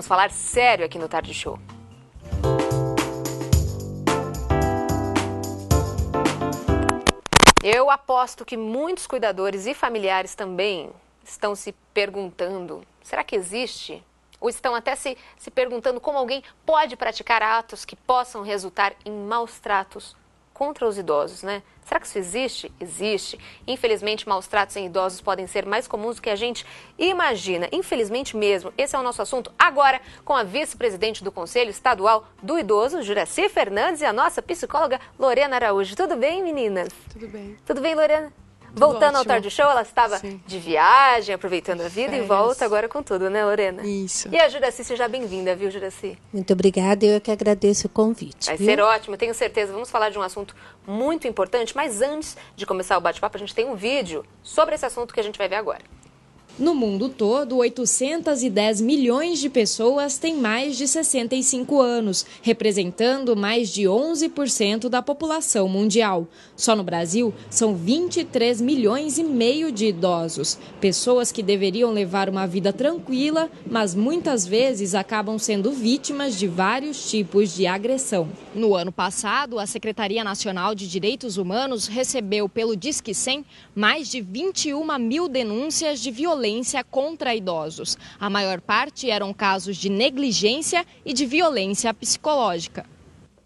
vamos falar sério aqui no Tarde Show. Eu aposto que muitos cuidadores e familiares também estão se perguntando, será que existe? Ou estão até se perguntando como alguém pode praticar atos que possam resultar em maus tratos contra os idosos, né? Será que isso existe? Existe. Infelizmente, maus tratos em idosos podem ser mais comuns do que a gente imagina. Infelizmente mesmo. Esse é o nosso assunto agora com a vice-presidente do Conselho Estadual do Idoso, Juracy Fernandes, e a nossa psicóloga Lorena Araújo. Tudo bem, meninas? Tudo bem. Tudo bem, Lorena? Tudo Voltando ótimo. ao Tarde Show, ela estava de viagem, aproveitando a vida Férias. e volta agora com tudo, né, Lorena? Isso. E a Juracy, seja bem-vinda, viu, Juracy? Muito obrigada, eu que agradeço o convite. Vai ser ótimo, tenho certeza. Vamos falar de um assunto muito importante, mas antes de começar o bate-papo, a gente tem um vídeo sobre esse assunto que a gente vai ver agora. No mundo todo, 810 milhões de pessoas têm mais de 65 anos, representando mais de 11% da população mundial. Só no Brasil, são 23 milhões e meio de idosos, pessoas que deveriam levar uma vida tranquila, mas muitas vezes acabam sendo vítimas de vários tipos de agressão. No ano passado, a Secretaria Nacional de Direitos Humanos recebeu pelo Disque 100 mais de 21 mil denúncias de violência contra idosos. A maior parte eram casos de negligência e de violência psicológica.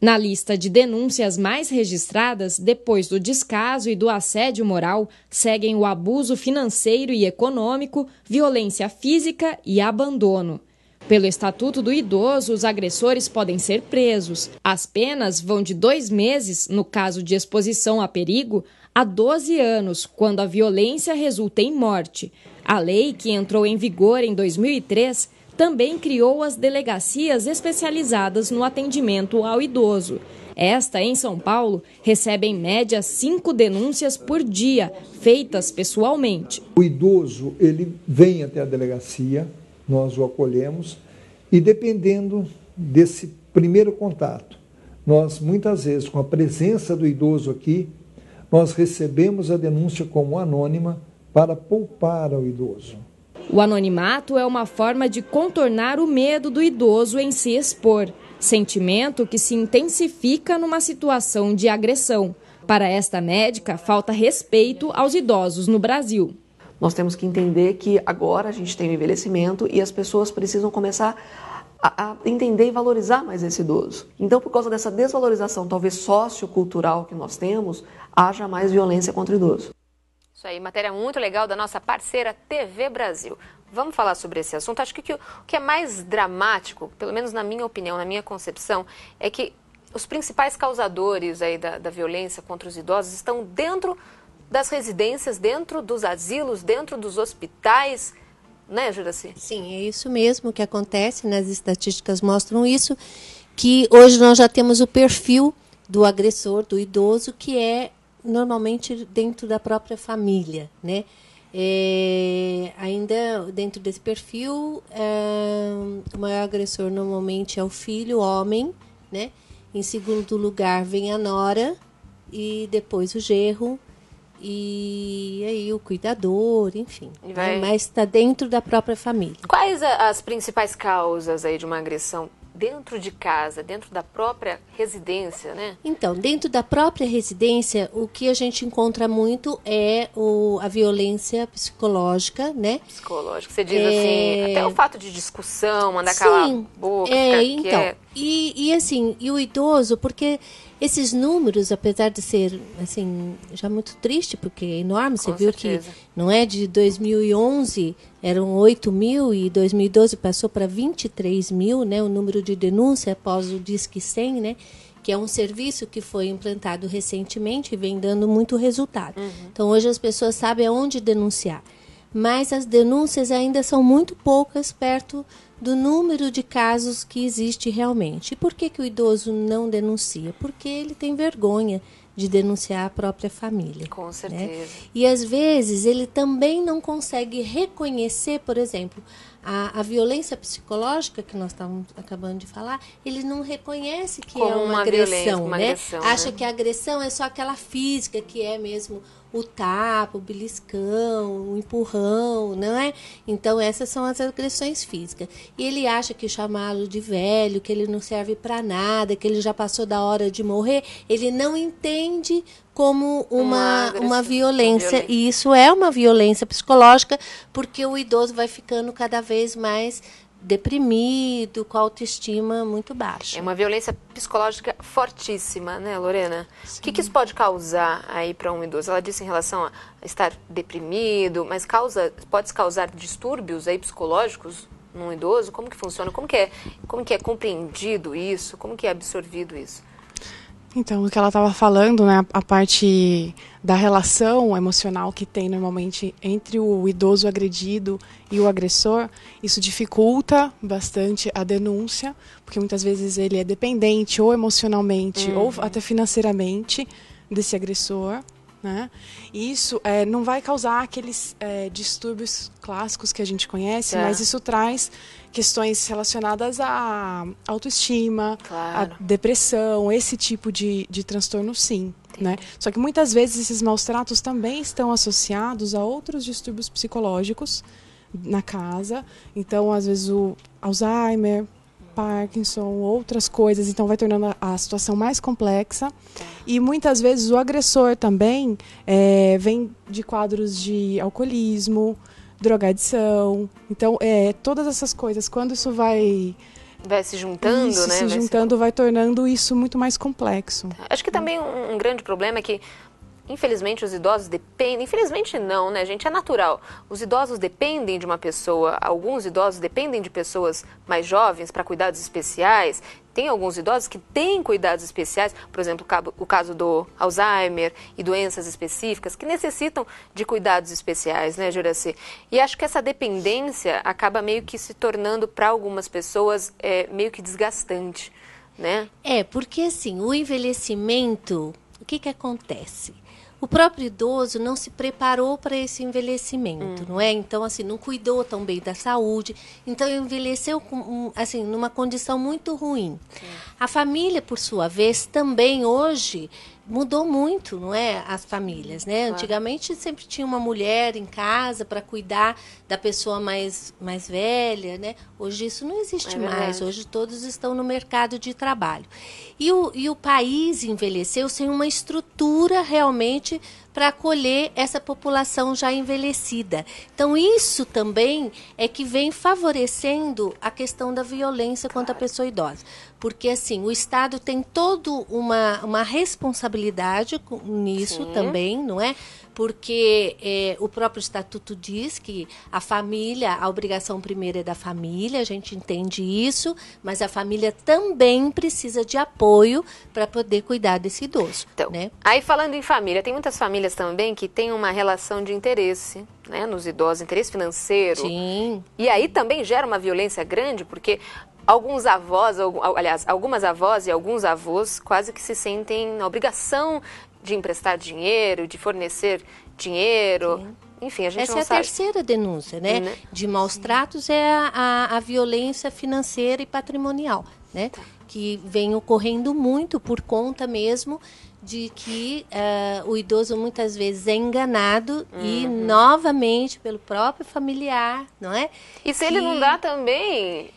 Na lista de denúncias mais registradas, depois do descaso e do assédio moral, seguem o abuso financeiro e econômico, violência física e abandono. Pelo Estatuto do Idoso, os agressores podem ser presos. As penas vão de 2 meses, no caso de exposição a perigo, a 12 anos, quando a violência resulta em morte. A lei, que entrou em vigor em 2003, também criou as delegacias especializadas no atendimento ao idoso. Esta, em São Paulo, recebe em média 5 denúncias por dia, feitas pessoalmente. O idoso, ele vem até a delegacia, nós o acolhemos e, dependendo desse primeiro contato, nós muitas vezes, com a presença do idoso aqui, nós recebemos a denúncia como anônima para poupar ao idoso. O anonimato é uma forma de contornar o medo do idoso em se expor, sentimento que se intensifica numa situação de agressão. Para esta médica, falta respeito aos idosos no Brasil. Nós temos que entender que agora a gente tem o envelhecimento e as pessoas precisam começar a entender e valorizar mais esse idoso. Então, por causa dessa desvalorização, talvez sociocultural que nós temos, haja mais violência contra o idoso. Isso aí, matéria muito legal da nossa parceira TV Brasil. Vamos falar sobre esse assunto. Acho que o que é mais dramático, pelo menos na minha opinião, na minha concepção, é que os principais causadores aí da violência contra os idosos estão dentro das residências, dentro dos asilos, dentro dos hospitais, né, Juracy? Sim, é isso mesmo que acontece, né? As estatísticas mostram isso, que hoje nós já temos o perfil do agressor, do idoso, que é normalmente dentro da própria família, né? Ainda dentro desse perfil, o maior agressor normalmente é o filho, o homem, né? Em segundo lugar vem a nora e depois o genro e aí o cuidador, enfim. Né? Mas está dentro da própria família. Quais as principais causas aí de uma agressão? Dentro de casa, dentro da própria residência, né? Então, dentro da própria residência, o que a gente encontra muito é a violência psicológica, né? Psicológica, você diz assim, até o fato de discussão, mandar calar a boca, ficar então, quieto. E assim, e o idoso, porque esses números, apesar de ser, assim, já muito triste, porque é enorme, você viu que, não é, de 2011 eram 8 mil e 2012 passou para 23 mil, né, o número de denúncia após o Disque 100, né, que é um serviço que foi implantado recentemente e vem dando muito resultado. Então, hoje as pessoas sabem aonde denunciar, mas as denúncias ainda são muito poucas perto do número de casos que existe realmente. E por que o idoso não denuncia? Porque ele tem vergonha de denunciar a própria família. Com certeza. Né? E às vezes ele também não consegue reconhecer, por exemplo, a violência psicológica que nós estávamos acabando de falar, ele não reconhece que como é uma agressão, uma né? agressão, Acha né? que a agressão é só aquela física, que é mesmo o tapa, o beliscão, o empurrão, não é? Então, essas são as agressões físicas. E ele acha que chamá-lo de velho, que ele não serve para nada, que ele já passou da hora de morrer, ele não entende como uma violência. E isso é uma violência psicológica, porque o idoso vai ficando cada vez mais deprimido, com a autoestima muito baixa. É uma violência psicológica fortíssima, né, Lorena? Sim. O que isso pode causar aí para um idoso? Ela disse em relação a estar deprimido, mas pode causar distúrbios aí psicológicos num idoso? Como que funciona? Como que é compreendido isso? Como que é absorvido isso? Então, o que ela estava falando, né, a parte da relação emocional que tem normalmente entre o idoso agredido e o agressor, isso dificulta bastante a denúncia, porque muitas vezes ele é dependente ou emocionalmente ou até financeiramente desse agressor. Né? E isso não vai causar aqueles distúrbios clássicos que a gente conhece, mas isso traz questões relacionadas à autoestima, à depressão, esse tipo de transtorno, sim. Né? Só que muitas vezes esses maus tratos também estão associados a outros distúrbios psicológicos na casa. Então, às vezes, o Alzheimer, Parkinson, outras coisas, então vai tornando a situação mais complexa. E muitas vezes o agressor também vem de quadros de alcoolismo, drogadição. Então, todas essas coisas, quando isso vai se juntando, isso, se juntando, vai tornando isso muito mais complexo. Acho que também um grande problema é que, infelizmente, os idosos dependem... Infelizmente não, né, gente? É natural. Os idosos dependem de uma pessoa... Alguns idosos dependem de pessoas mais jovens para cuidados especiais. Tem alguns idosos que têm cuidados especiais, por exemplo, o caso do Alzheimer e doenças específicas, que necessitam de cuidados especiais, né, Juracy? E acho que essa dependência acaba meio que se tornando, para algumas pessoas, meio que desgastante, né? Porque assim, o envelhecimento, o que acontece? O próprio idoso não se preparou para esse envelhecimento, não é? Então, assim, não cuidou tão bem da saúde. Então, envelheceu assim, numa condição muito ruim. Sim. A família, por sua vez, também hoje mudou muito, não é? As famílias, né? Claro. Antigamente sempre tinha uma mulher em casa para cuidar da pessoa mais velha, né? Hoje isso não existe mais. Hoje todos estão no mercado de trabalho. E o país envelheceu sem uma estrutura realmente para acolher essa população já envelhecida. Então, isso também é que vem favorecendo a questão da violência contra a pessoa idosa. Porque, assim, o Estado tem toda uma responsabilidade nisso também, não é? Porque o próprio Estatuto diz que a família, a obrigação primeira é da família, a gente entende isso, mas a família também precisa de apoio para poder cuidar desse idoso. Então, né? Aí falando em família, tem muitas famílias também que têm uma relação de interesse, né, nos idosos, interesse financeiro. Sim. E aí também gera uma violência grande, porque alguns avós, aliás, algumas avós e alguns avós quase que se sentem na obrigação de emprestar dinheiro, de fornecer dinheiro. Sim. Enfim, a gente Essa não é a sabe. terceira denúncia, né? De maus tratos é a violência financeira e patrimonial, né? Que vem ocorrendo muito por conta mesmo de que o idoso muitas vezes é enganado e novamente pelo próprio familiar, não é? E se ele não dá também...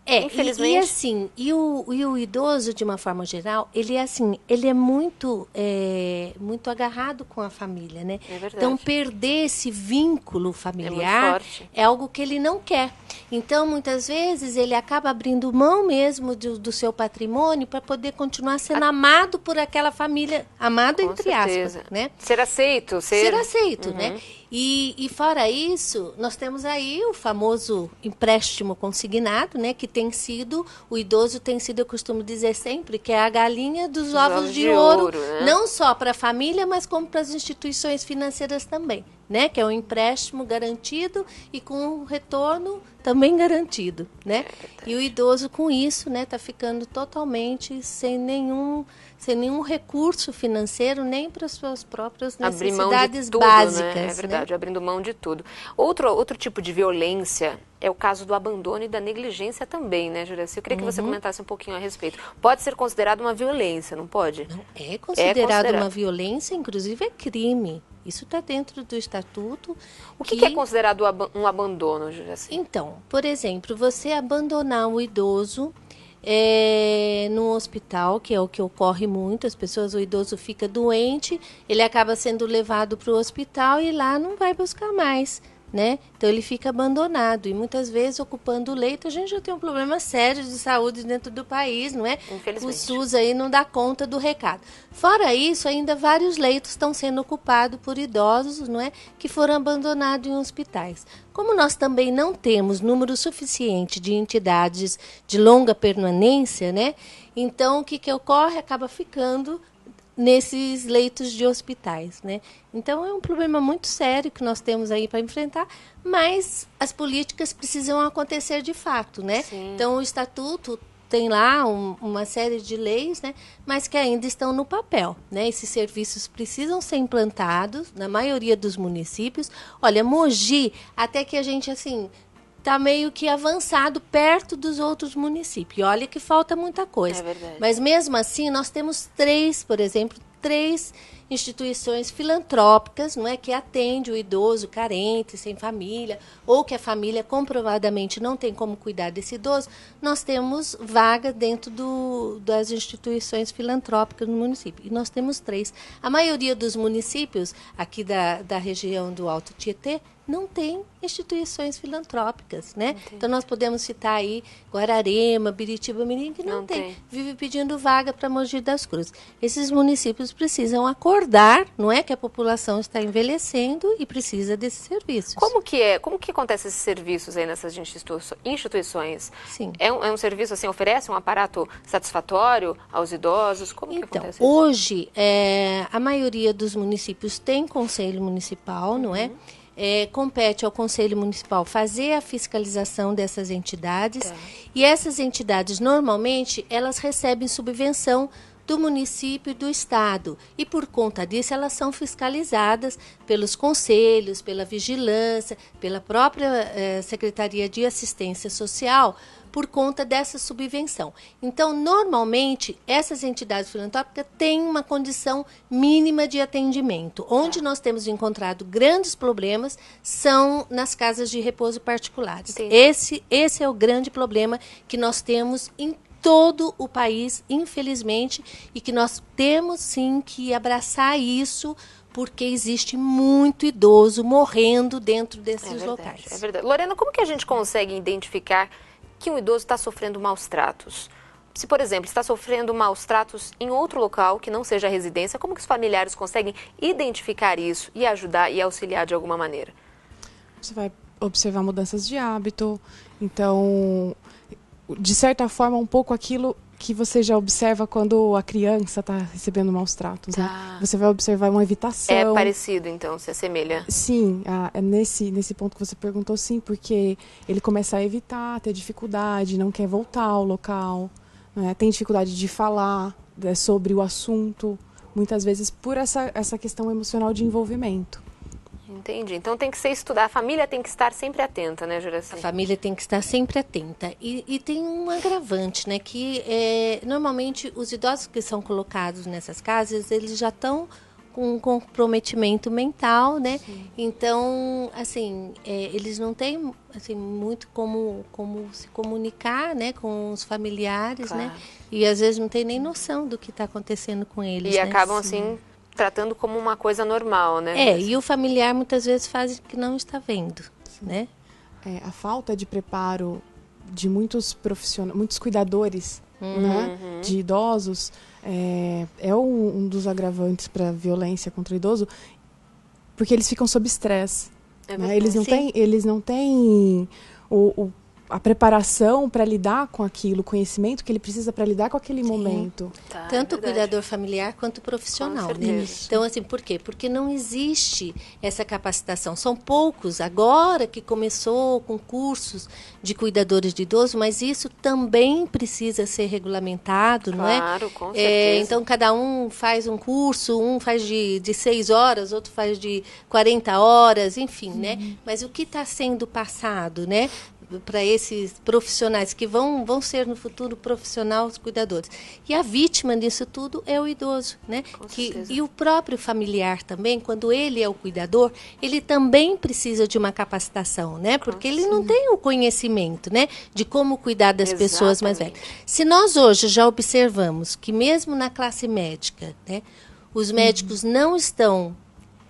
Infelizmente. E assim, o idoso, de uma forma geral, ele é muito agarrado com a família, né? É verdade. Então, perder esse vínculo familiar é algo que ele não quer. Então, muitas vezes, ele acaba abrindo mão mesmo do seu patrimônio para poder continuar sendo amado por aquela família, amado com entre certeza. Aspas, né? Ser aceito. Ser aceito, né? E fora isso, nós temos aí o famoso empréstimo consignado, né? Que o idoso tem sido, eu costumo dizer sempre, que é a galinha dos ovos de ouro, né? Não só para a família, mas como para as instituições financeiras também. né? Que é um empréstimo garantido e com um retorno também garantido, né? E o idoso com isso, né, está ficando totalmente sem nenhum recurso financeiro, nem para as suas próprias necessidades básicas. Né? É verdade, né? abrindo mão de tudo. Outro tipo de violência é o caso do abandono e da negligência também, né, Juraci? Eu queria que você comentasse um pouquinho a respeito. Pode ser considerado uma violência, não pode? Não, é considerado uma violência, inclusive é crime. Isso está dentro do estatuto. O que é considerado um abandono, Juraci? Então, por exemplo, você abandonar o idoso num hospital, que é o que ocorre muito, o idoso fica doente, ele acaba sendo levado para o hospital e lá não vai buscar mais, né? Então ele fica abandonado e muitas vezes ocupando o leito. A gente já tem um problema sério de saúde dentro do país, não é? Infelizmente. O SUS aí não dá conta do recado. Fora isso, ainda vários leitos estão sendo ocupados por idosos, não é? Que foram abandonados em hospitais. Como nós também não temos número suficiente de entidades de longa permanência, né? Então o que ocorre? Acaba ficando nesses leitos de hospitais, né? Então é um problema muito sério que nós temos aí para enfrentar, mas as políticas precisam acontecer de fato, né? Sim. Então o estatuto tem lá uma série de leis, né? Mas que ainda estão no papel, né? Esses serviços precisam ser implantados na maioria dos municípios. Olha, Mogi, até que a gente assim está meio que avançado perto dos outros municípios. E olha que falta muita coisa. É verdade. Mas mesmo assim, nós temos por exemplo, três instituições filantrópicas, não é, que atende o idoso carente, sem família, ou que a família comprovadamente não tem como cuidar desse idoso. Nós temos vaga dentro das instituições filantrópicas no município. E nós temos 3. A maioria dos municípios aqui da região do Alto Tietê não tem instituições filantrópicas, né? Entendi. Então nós podemos citar aí Guararema, Biritiba, Mirim, que não tem. Vive pedindo vaga para Mogi das Cruzes. Esses municípios precisam acordar, não é, que a população está envelhecendo e precisa desses serviços. Como que acontece esses serviços aí nessas instituições? Sim. É um serviço assim, oferece um aparato satisfatório aos idosos? Como que acontece isso? Hoje, a maioria dos municípios tem conselho municipal, não é? Compete ao Conselho Municipal fazer a fiscalização dessas entidades. E essas entidades, normalmente, elas recebem subvenção do município e do estado. E, por conta disso, elas são fiscalizadas pelos conselhos, pela vigilância, pela própria Secretaria de Assistência Social, por conta dessa subvenção. Então, normalmente, essas entidades filantrópicas têm uma condição mínima de atendimento. Onde nós temos encontrado grandes problemas são nas casas de repouso particulares. Esse é o grande problema que nós temos em todo o país, infelizmente, e que nós temos, sim, que abraçar isso, porque existe muito idoso morrendo dentro desses locais. É verdade. Lorena, como que a gente consegue identificar que um idoso está sofrendo maus tratos? Se, por exemplo, está sofrendo maus tratos em outro local que não seja a residência, como que os familiares conseguem identificar isso e ajudar e auxiliar de alguma maneira? Você vai observar mudanças de hábito, então, de certa forma, um pouco aquilo que você já observa quando a criança está recebendo maus tratos, né? Você vai observar uma evitação. É parecido, então, se assemelha? Sim, nesse ponto que você perguntou, sim, porque ele começa a evitar, ter dificuldade, não quer voltar ao local, né? Tem dificuldade de falar sobre o assunto, muitas vezes por essa questão emocional de envolvimento. Entendi. Então tem que ser estudar. A família tem que estar sempre atenta, né, Juraci? A família tem que estar sempre atenta. E tem um agravante, né? Que normalmente os idosos que são colocados nessas casas, eles já estão com um comprometimento mental, né? Sim. Então, assim, eles não têm assim, muito como se comunicar, né, com os familiares, né? E às vezes não tem nem noção do que está acontecendo com eles. E acabam assim tratando como uma coisa normal, né? E o familiar muitas vezes faz que não está vendo, né? A falta de preparo de muitos profissionais, muitos cuidadores, né, de idosos, é um dos agravantes para a violência contra o idoso, porque eles ficam sob estresse. Né? Eles não têm a preparação para lidar com aquilo, o conhecimento que ele precisa para lidar com aquele momento. Tá, tanto o cuidador familiar quanto o profissional, né? Então, assim, por quê? Porque não existe essa capacitação. São poucos agora que começou com cursos de cuidadores de idoso, mas isso também precisa ser regulamentado, não é? Claro, com certeza. Então, cada um faz um curso, um faz de 6 horas, outro faz de 40 horas, enfim, né? Mas o que está sendo passado, né? Para esses profissionais que vão ser no futuro profissionais cuidadores. E a vítima disso tudo é o idoso, né? E o próprio familiar também, quando ele é o cuidador, ele também precisa de uma capacitação, né? Porque ele não tem o conhecimento, né? De como cuidar das pessoas mais velhas. Se nós hoje já observamos que mesmo na classe médica, né, os médicos não estão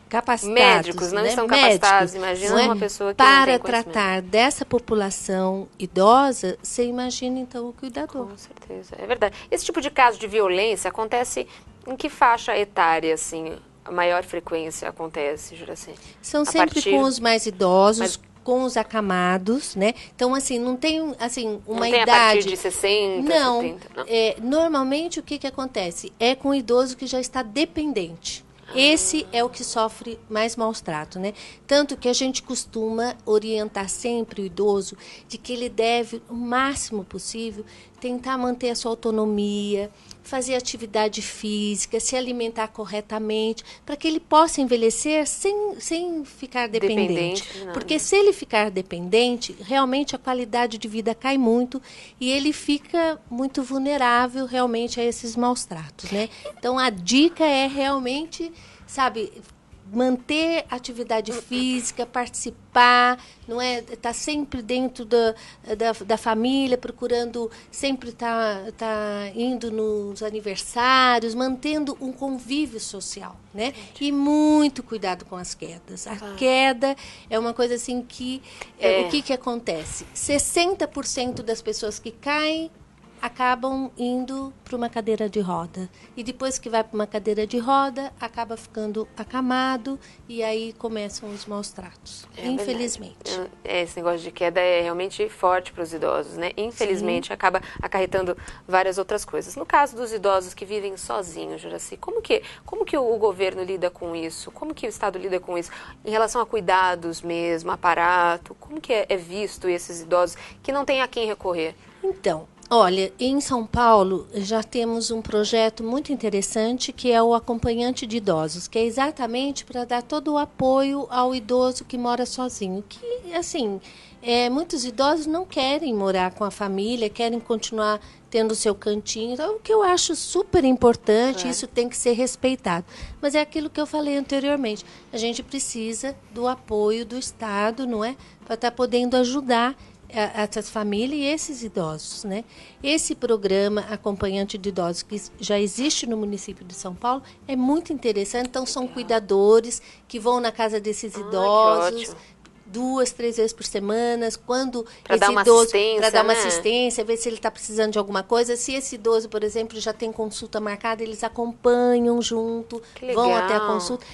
capacitados, médicos não estão capacitados, imagina uma pessoa que para não tem tratar dessa população idosa, você imagina então o cuidador. Com certeza, é verdade. Esse tipo de caso de violência acontece em que faixa etária, assim, a maior frequência acontece, Juraci? São sempre com os mais idosos, com os acamados, né? Então, assim, não tem assim uma idade. A partir de 60, não, 70, não. Normalmente o que acontece? É com o idoso que já está dependente. Esse é o que sofre mais maus tratos, né? Tanto que a gente costuma orientar sempre o idoso de que ele deve, o máximo possível, tentar manter a sua autonomia, fazer atividade física, se alimentar corretamente, para que ele possa envelhecer sem ficar dependente. Porque se ele ficar dependente, realmente a qualidade de vida cai muito e ele fica muito vulnerável realmente a esses maus tratos, né? Então, a dica é realmente, sabe, manter atividade física, participar, não é? Tá sempre dentro da família, procurando sempre tá indo nos aniversários, mantendo um convívio social, né? E muito cuidado com as quedas. A queda é uma coisa assim que o que acontece? 60% das pessoas que caem acabam indo para uma cadeira de roda. E depois que vai para uma cadeira de roda, acaba ficando acamado e aí começam os maus tratos. Infelizmente. Esse negócio de queda é realmente forte para os idosos, né? Infelizmente, acaba acarretando várias outras coisas. No caso dos idosos que vivem sozinhos, Juraci, como que o governo lida com isso? Como que o Estado lida com isso? Em relação a cuidados mesmo, aparato, como que é visto esses idosos que não têm a quem recorrer? Então, olha, em São Paulo já temos um projeto muito interessante que é o acompanhante de idosos, que é exatamente para dar todo o apoio ao idoso que mora sozinho. Que, assim, muitos idosos não querem morar com a família, querem continuar tendo o seu cantinho. Então, o que eu acho super importante, isso tem que ser respeitado. Mas é aquilo que eu falei anteriormente. A gente precisa do apoio do Estado, não é? Para estar podendo ajudar essas famílias e esses idosos, né? Esse programa acompanhante de idosos que já existe no município de São Paulo é muito interessante. Então, são cuidadores que vão na casa desses idosos 2, 3 vezes por semana, quando esse idoso, para dar uma assistência, ver se ele está precisando de alguma coisa. Se esse idoso, por exemplo, já tem consulta marcada, eles acompanham junto, vão até a consulta.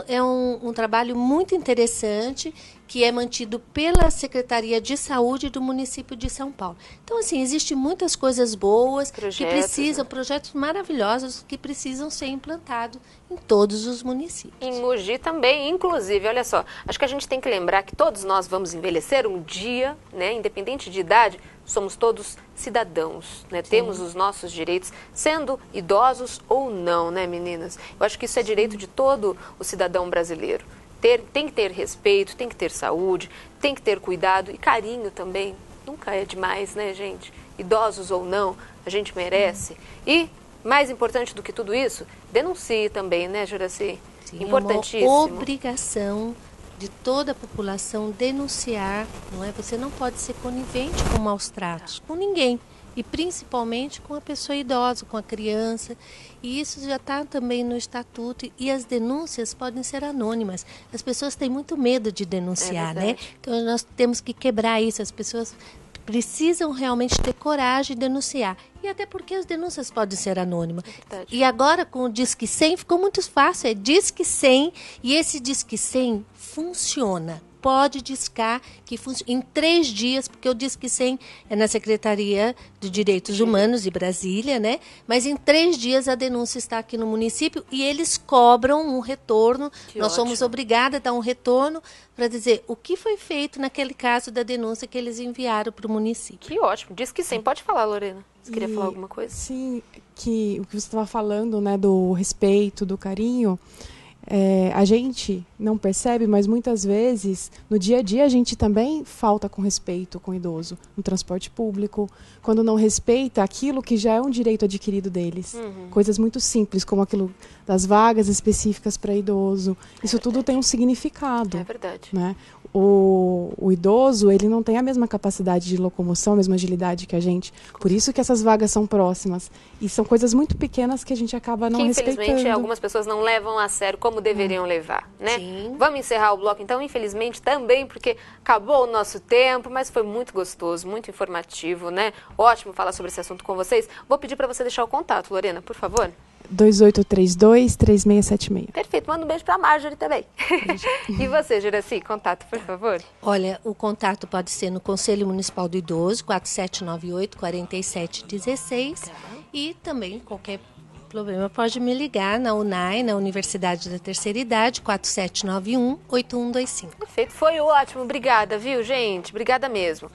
É um trabalho muito interessante que é mantido pela Secretaria de Saúde do município de São Paulo. Então, assim, existem muitas coisas boas projetos maravilhosos que precisam ser implantados em todos os municípios. Em Mogi também, inclusive, olha só, acho que a gente tem que lembrar que todos nós vamos envelhecer um dia, né, independente de idade, somos todos cidadãos, né? Temos os nossos direitos, sendo idosos ou não, né, meninas? Eu acho que isso é direito de todo o cidadão brasileiro. Tem que ter respeito, tem que ter saúde, tem que ter cuidado e carinho também. Nunca é demais, né, gente? Idosos ou não, a gente merece. E, mais importante do que tudo isso, denuncie também, né, Juraci? Importantíssimo. É uma obrigação de toda a população denunciar, não é? Você não pode ser conivente com maus tratos, com ninguém. E principalmente com a pessoa idosa, com a criança. E isso já está também no estatuto. E as denúncias podem ser anônimas. As pessoas têm muito medo de denunciar, né? Então nós temos que quebrar isso. As pessoas precisam realmente ter coragem de denunciar. E até porque as denúncias podem ser anônimas. E agora com o Disque 100 ficou muito fácil. É Disque 100 e esse Disque 100 funciona. Pode discar que funciona em 3 dias, porque o Disque 100 é na Secretaria de Direitos Humanos de Brasília, né? Mas em 3 dias a denúncia está aqui no município e eles cobram um retorno. Nós somos obrigados a dar um retorno para dizer o que foi feito naquele caso da denúncia que eles enviaram para o município. Que ótimo. Disque 100. Pode falar, Lorena. Você queria falar alguma coisa? Sim, que o que você estava falando, né, do respeito, do carinho, a gente não percebe, mas muitas vezes, no dia a dia, a gente também falta com respeito com o idoso. No transporte público, quando não respeita aquilo que já é um direito adquirido deles. Coisas muito simples, como aquilo das vagas específicas para idoso. Isso tudo tem um significado. É verdade. Né? O idoso, ele não tem a mesma capacidade de locomoção, a mesma agilidade que a gente. Por isso que essas vagas são próximas. E são coisas muito pequenas que a gente acaba não respeitando. Infelizmente, algumas pessoas não levam a sério como deveriam levar, né? Sim. Vamos encerrar o bloco, então, infelizmente, também, porque acabou o nosso tempo, mas foi muito gostoso, muito informativo, né? Ótimo falar sobre esse assunto com vocês. Vou pedir para você deixar o contato, Lorena, por favor. 2832-3676. Perfeito, manda um beijo para a Marjorie também. E você, Juracy, contato, por favor. Olha, o contato pode ser no Conselho Municipal do Idoso, 4798-4716, e também qualquer problema pode me ligar na UNAI, na Universidade da Terceira Idade, 4791-8125. Perfeito, foi ótimo, obrigada, viu, gente? Obrigada mesmo.